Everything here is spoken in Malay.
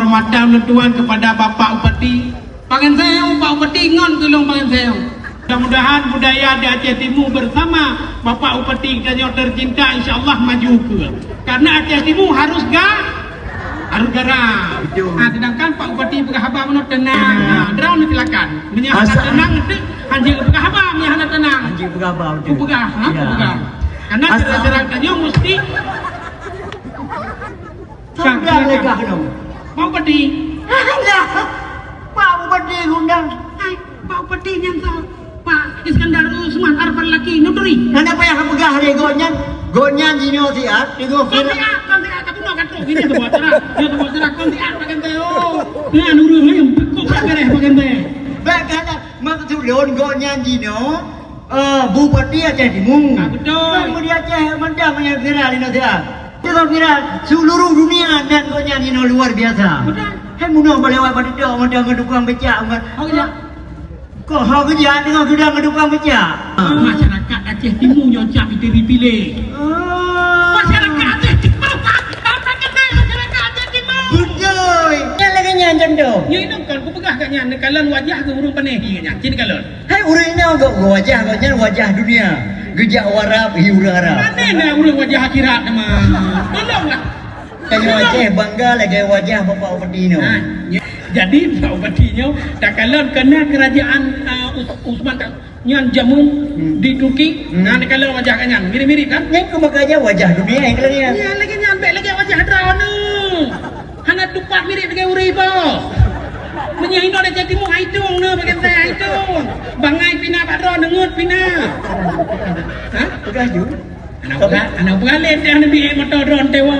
penghormatan dan Tuhan kepada Bapak Upati. Pangan saya, Pak Upati ngon tolong pangan saya. Mudah-mudahan budaya di Aceh Timur bersama Bapak Upati dan yang tercinta insya Allah maju ke. Karena Aceh Timur harus garam. Sedangkan Pak Upati Pegahaba menurut tenang. Drone silakan. Menyahana tenang itu anjing Pegahaba menyahana tenang. Anjing Pegahaba. Pegah. Karena cerah-cerahnya mesti sudah legah dong. Pak Upati. Pak Upati undang. Pak Upati yang tahu. Pak Iskandar Usman Arfan laki nuturi. Kenapa yang pegah hari gonyan? Gonyan jino siat, digo Kontiak katu no katu ini tu buat cerah kontiak pakai teo. Nah nurul yang kok bereh pakai teh. Bahkan maksud leon gonyan jino, Bupati Aceh Timur. Betul. Bupati Aceh mendang yang viral ini siat. Itu viral seluruh dunia dan gonyan jino luar biasa. Betul. Hei mudah melewat pada dia mendang ngedukang becak umat. Kok hal kerja dengan gedang ngedukang becak? Masyarakat Aceh Timur nyocap itu dipilih. Masyarakat Aceh Timur apa kata masyarakat Aceh Timur? Betul. Yang lagi nyanyi dong. Ya ini kan aku pegah katnya nekalan wajah ke urung panehi katnya. Cini kalon. Hai urang ini agak wajah gonyan wajah dunia. Gejak warap hiurang Arab. Mana nak urung wajah akhirat nama. Tolonglah. Kayu Aceh bangga lagi wajah Bapak Upati ini. Jadi Pak Upatinya tak kalon kena kerajaan Usman Nyan Jamun di Turki. Nah kalau wajah kanyan mirip-mirip kan? Yang kemakanya wajah dunia yang kalian. Ya lagi nyampe lagi wajah drone nu. Hana tupat mirip dengan uri bos. Menyahin orang Aceh Timur haitung nu bagian saya haitung. Bangai pina Pak Dron dengut pina. Hah? Pegah juga. Anak bukan lain yang nabi motor drone tewa.